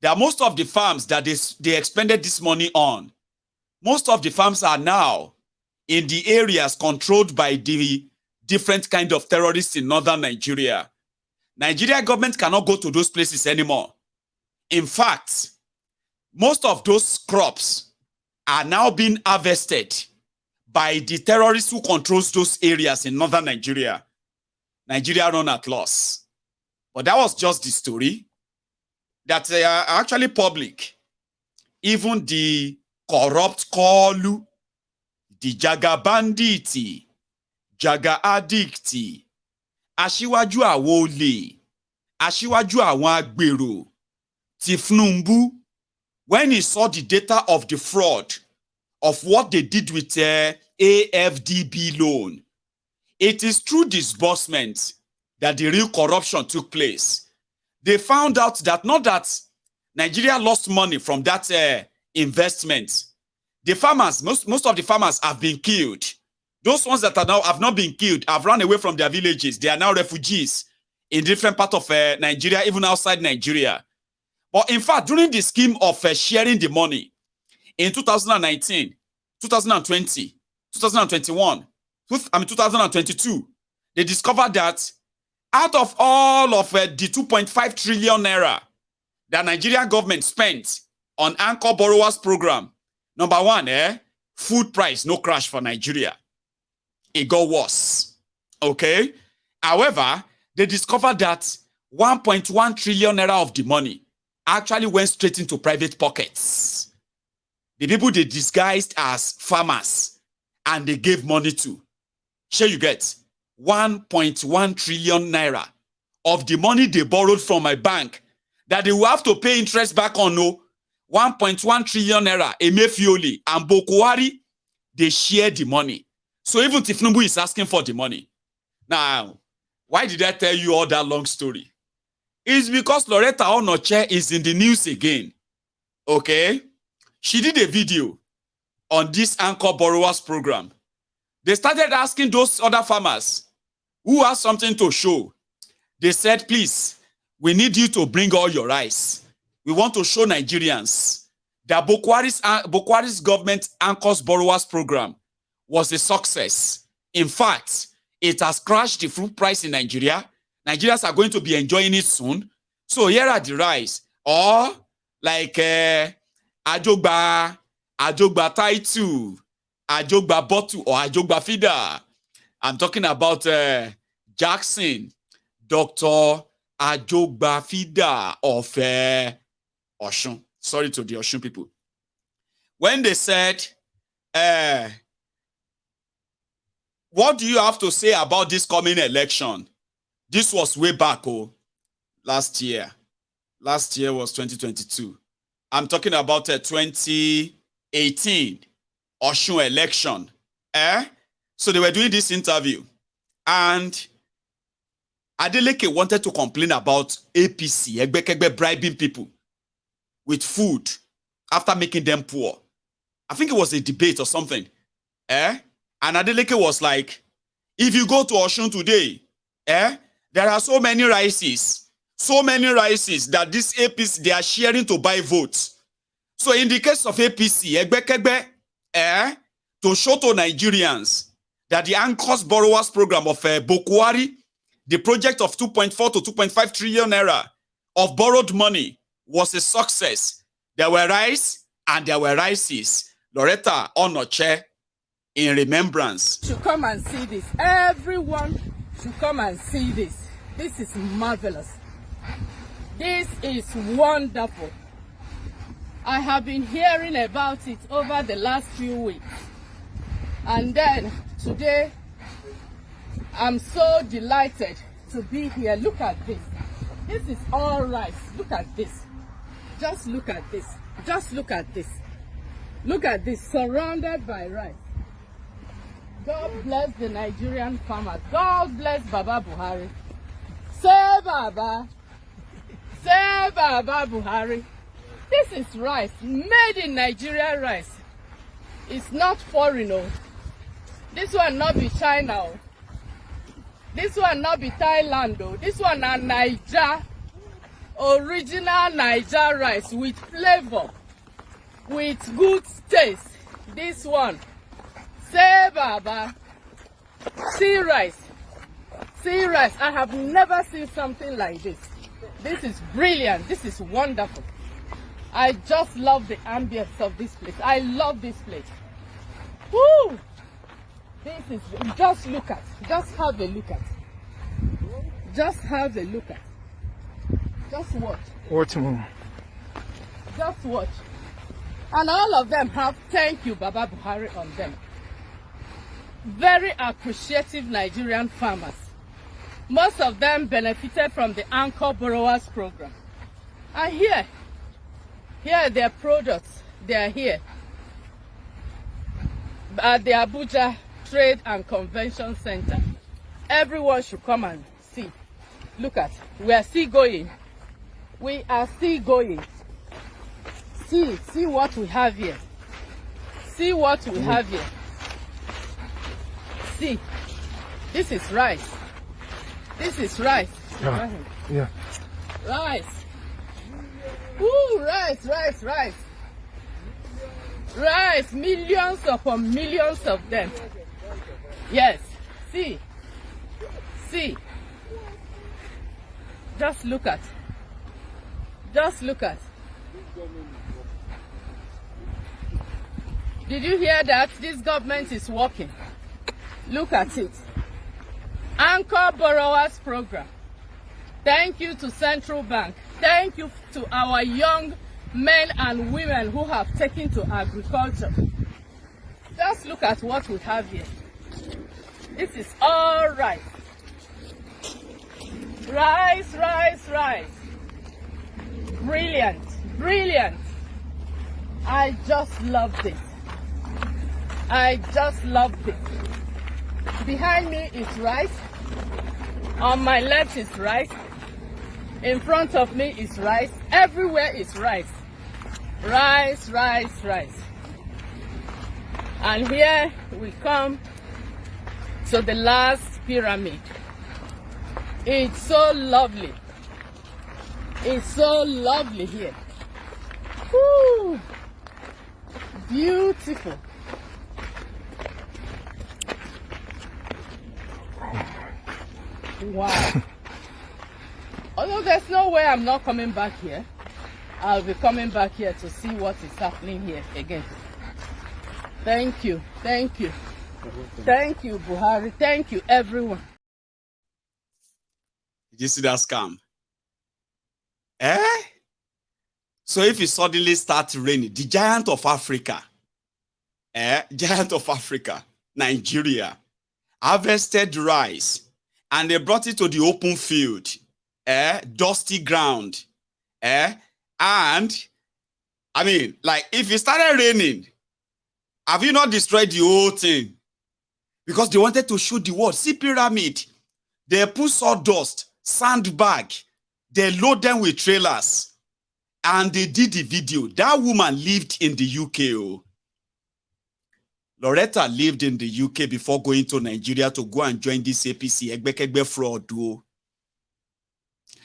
that most of the farms that they expended this money on, most of the farms are now in the areas controlled by the different kind of terrorists in northern Nigeria. Nigeria government cannot go to those places anymore. In fact, most of those crops are now being harvested by the terrorists who controls those areas in northern Nigeria. Nigeria run at loss. But that was just the story that are actually public. Even the corrupt Kolu, the Jaga Banditi, Jaga Addicti, Aṣíwájú àwọn olè, Aṣíwájú àwọn agbèrò, Tifnumbu, when he saw the data of the fraud, of what they did with AFDB loan, it is through disbursement that the real corruption took place. They found out that not that Nigeria lost money from that investment. The farmers, most of the farmers have been killed. Those ones that are now have not been killed have run away from their villages. They are now refugees in different parts of Nigeria, even outside Nigeria. But in fact, during the scheme of sharing the money in 2019, 2020, 2021, 2022, they discovered that out of all of the 2.5 trillion naira that Nigerian government spent on Anchor Borrowers Program, number one, food price no crash for Nigeria. It got worse. Okay? However, they discovered that 1.1 trillion naira of the money actually went straight into private pockets. The people they disguised as farmers and they gave money to. Sure, you get 1.1 trillion naira of the money they borrowed from my bank that they will have to pay interest back on. No, 1.1 trillion naira, Emefiole and Bokwari, they share the money. So even Tifnumbu is asking for the money. Now, why did I tell you all that long story? It's because Loretta Onoche is in the news again. Okay? She did a video on this Anchor Borrowers Program. They started asking those other farmers who have something to show. They said, please, we need you to bring all your rice. We want to show Nigerians that Bokwari's government Anchor's Borrowers Program was a success. In fact, it has crashed the fruit price in Nigeria. Nigerians are going to be enjoying it soon. So here are the rice. Or like Ajogba Taitu, Ajogba Botu, or Ajogba Fida. I'm talking about Jackson, Dr. Ajogba Fida of Oshun. Sorry to the Oshun people. When they said, what do you have to say about this coming election? This was way back, last year. Last year was 2022. I'm talking about 2018 Oshun election. So they were doing this interview. And Adeleke wanted to complain about APC, Egbekegbe, bribing people with food after making them poor. I think it was a debate or something. And Adeleke was like, if you go to Oshun today, there are so many rices that this APC, they are sharing to buy votes. So in the case of APC, Egbekegbe, to show to Nigerians that the Anchor's Borrowers Program of Bokwari, the project of 2.4 to 2.5 trillion naira of borrowed money was a success. There were rice and there were rices. Loretta Onoche, in remembrance.
Should come and see this. Everyone should come and see this. This is marvelous. This is wonderful. I have been hearing about it over the last few weeks. And then today, I'm so delighted to be here. Look at this. This is all rice. Look at this. Just look at this. Just look at this. Look at this, surrounded by rice. God bless the Nigerian farmers. God bless Baba Buhari. Say Baba. Say Baba Buhari. This is rice, made in Nigeria rice. It's not foreign. This one not be China. This one not be Thailand though. This one na Niger. Original Niger rice with flavor. With good taste. This one. Say Baba. Sea rice. Sea rice. I have never seen something like this. This is brilliant. This is wonderful. I just love the ambience of this place. I love this place. Woo! This is, just look at. Just have a look at. Just have a look at. Just watch.
Watch more.
Just watch. And all of them have thank you Baba Buhari on them. Very appreciative Nigerian farmers. Most of them benefited from the Anchor Borrowers Program. And here are their products. They are here at the Abuja Trade and Convention Center. Everyone should come and see. Look at, we are still going. We are still going. See what we have here. See what we have here. See, this is rice. This is rice.
Yeah.
Rice. Ooh, rice. Rice, millions upon millions of them. Yes, see. Just look at. Did you hear that? This government is working. Look at it. Anchor Borrowers Program. Thank you to Central Bank. Thank you to our young men and women who have taken to agriculture. Just look at what we have here. This is all rice. Rice. Brilliant. I just love this. Behind me is rice. On my left is rice. In front of me is rice. Everywhere is rice. Rice. And here we come to the last pyramid. It's so lovely. Here. Woo! Beautiful. Wow. Although there's no way I'm not coming back here. I'll be coming back here to see what is happening here again. Thank you, Buhari. Thank you, everyone.
Did you see that scam? So if it suddenly starts raining, the giant of Africa, Nigeria, harvested rice, and they brought it to the open field, dusty ground, and I mean, like, if it started raining, have you not destroyed the whole thing? Because they wanted to show the world. See pyramid. They put sawdust, sandbag, they load them with trailers, and they did the video. That woman lived in the UK. Oh. Loretta lived in the UK before going to Nigeria to go and join this APC Egbekegbe fraud. Oh.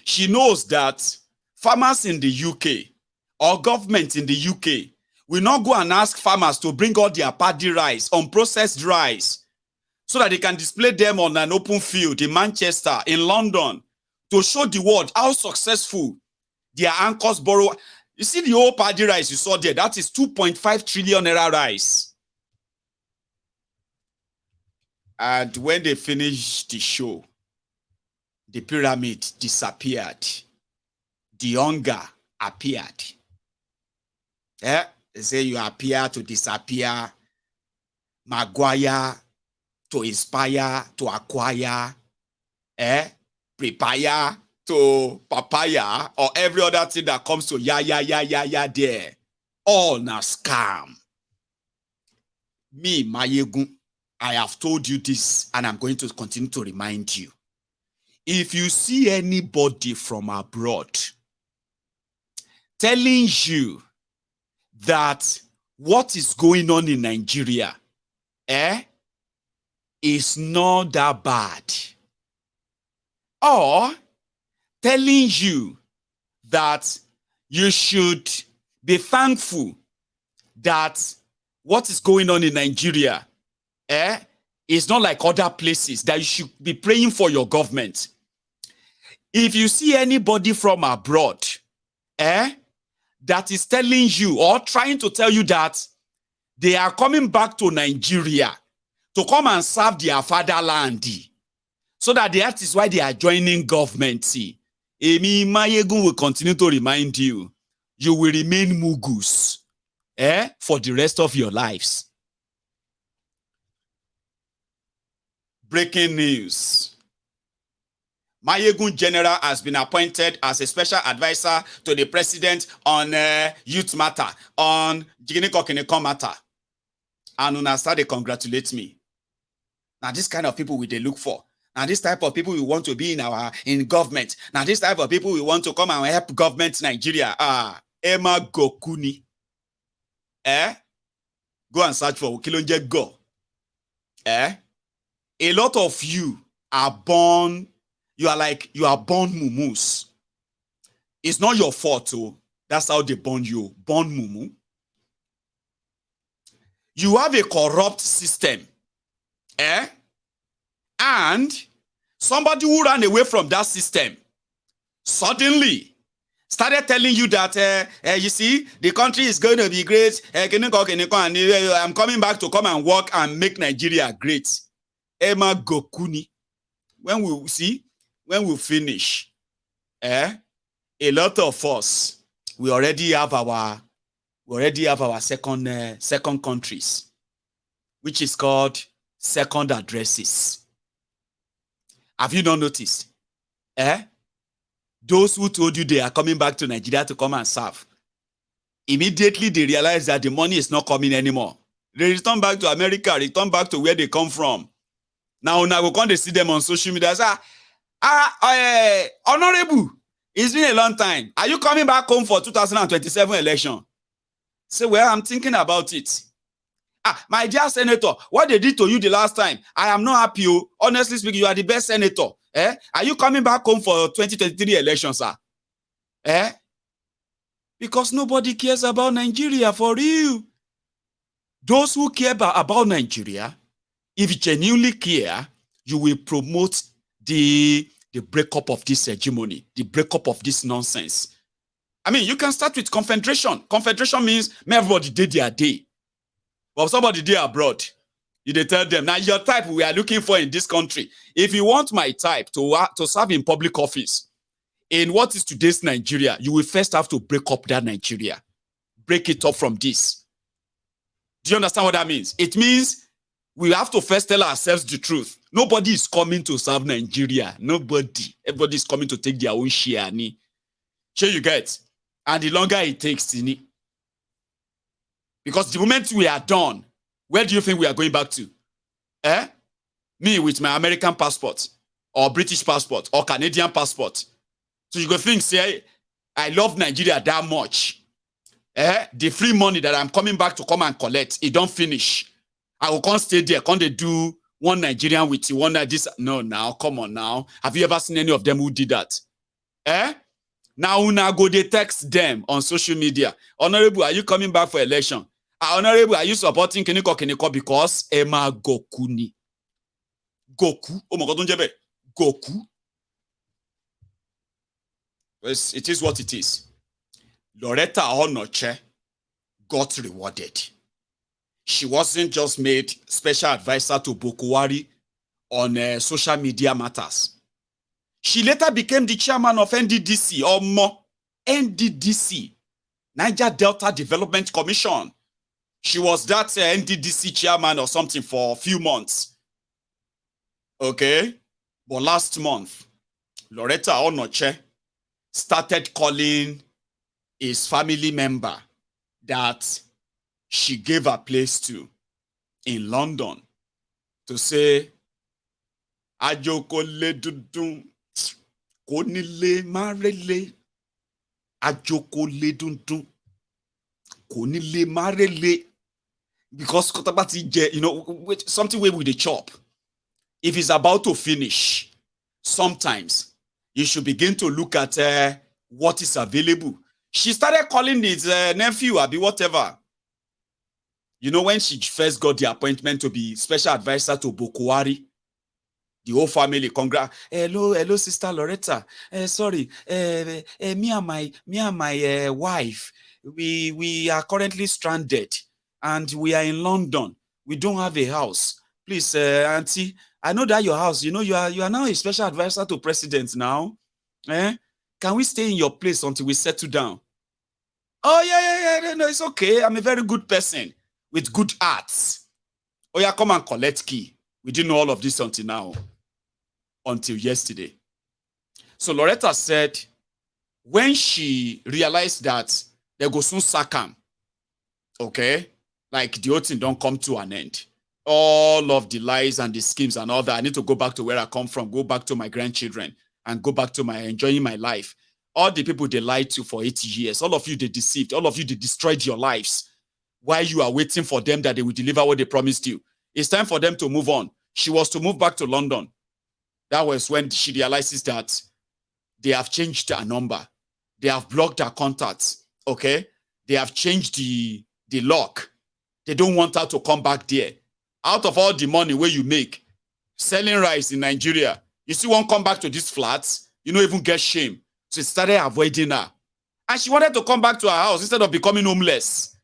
She knows that farmers in the UK or government in the UK will not go and ask farmers to bring all their paddy rice, unprocessed rice, so that they can display them on an open field in Manchester, in London, to show the world how successful their anchors borrow. You see the whole paddy rice you saw there, that is 2.5 trillion naira rice. And when they finished the show, the pyramid disappeared. The hunger appeared. They say you appear to disappear. Maguire to inspire, to acquire, prepare to papaya, or every other thing that comes to ya there. All na scam. Me, Mayegun, I have told you this, and I'm going to continue to remind you. If you see anybody from abroad telling you that what is going on in Nigeria, is not that bad, or telling you that you should be thankful that what is going on in Nigeria is not like other places, that you should be praying for your government. If you see anybody from abroad that is telling you or trying to tell you that they are coming back to Nigeria to come and serve their fatherland, so that is why they are joining government, Emi Mayegun will continue to remind you, you will remain mugus for the rest of your lives. Breaking news. Mayegun General has been appointed as a special advisor to the president on youth matter, on Jiginiko matter. And una start to congratulate me. Now, this kind of people we they look for. Now, this type of people we want to be in government. Now, this type of people we want to come and help government Nigeria. Emma Gokuni. Go and search for Kilonje Go. A lot of you are born, you are born mumus. It's not your fault, oh. That's how they born you. Born mumu. You have a corrupt system. And somebody who ran away from that system suddenly started telling you that, you see, the country is going to be great. And I'm coming back to come and work and make Nigeria great. Emma Gokuni. When we finish, a lot of us, we already have our second countries, which is called second addresses. Have you not noticed? Those who told you they are coming back to Nigeria to come and serve, immediately they realize that the money is not coming anymore. They return back to America, return back to where they come from. Now we can't see them on social media. Say, Honorable, it's been a long time. Are you coming back home for 2027 election? Say, well, I'm thinking about it. My dear senator, what they did to you the last time, I am not happy. Honestly speaking, you are the best senator. Are you coming back home for 2023 elections, sir? Because nobody cares about Nigeria for you. Those who care about Nigeria, if you genuinely care, you will promote the breakup of this hegemony, the breakup of this nonsense. I mean, you can start with confederation. Confederation means everybody did their day. But somebody did abroad, you tell them, now your type we are looking for in this country. If you want my type to serve in public office, in what is today's Nigeria, you will first have to break up that Nigeria. Break it up from this. Do you understand what that means? It means we have to first tell ourselves the truth. Nobody is coming to serve Nigeria. Nobody. Everybody is coming to take their own share. Sure you get? And the longer it takes, because the moment we are done, where do you think we are going back to? Me with my American passport, or British passport, or Canadian passport. So you go think, say, I love Nigeria that much. The free money that I'm coming back to come and collect, it don't finish. I will can't stay there. Can't they do one Nigerian with you, one this? No, now, come on now. Have you ever seen any of them who did that? Now, una go they text them on social media. Honorable, are you coming back for election? Honorable, are you supporting Kiniko because Emma Gokuni? Goku? Oh my God, Goku? It is what it is. Loretta Onoche got rewarded. She wasn't just made special advisor to Bokuwari on social media matters. She later became the chairman of NDDC, or more, NDDC, Niger Delta Development Commission. She was that NDDC chairman or something for a few months. Okay? But last month, Loretta Onoche started calling his family member that she gave a place to in London to say, Ajokole dundun, konile marele, Ajokole dundun, konile marele. Because Kotabati, you know, something way with the chop. If it's about to finish, sometimes you should begin to look at what is available. She started calling his nephew, Abi, whatever. You know, when she first got the appointment to be special advisor to Bokwari, the whole family, hello, Sister Loretta. Sorry, me and my wife, we are currently stranded, and we are in London. We don't have a house. Please, Auntie, I know that your house. You know, you are now a special advisor to president now. Can we stay in your place until we settle down? Oh yeah, no, it's okay. I'm a very good person with good arts. Oh yeah, come and collect key. We didn't know all of this until now. Until yesterday. So Loretta said when she realized that they go soon sack him, okay, like the whole thing don't come to an end. All of the lies and the schemes and all that, I need to go back to where I come from, go back to my grandchildren, and go back to my enjoying my life. All the people they lied to for 80 years, all of you they deceived, all of you they destroyed your lives while you are waiting for them that they will deliver what they promised you. It's time for them to move on. She was to move back to London. That was when she realizes that they have changed her number. They have blocked her contacts, okay? They have changed the lock. They don't want her to come back there. Out of all the money where you make, selling rice in Nigeria, you still won't come back to these flats, you don't even get shame. So she started avoiding her. And she wanted to come back to her house instead of becoming homeless.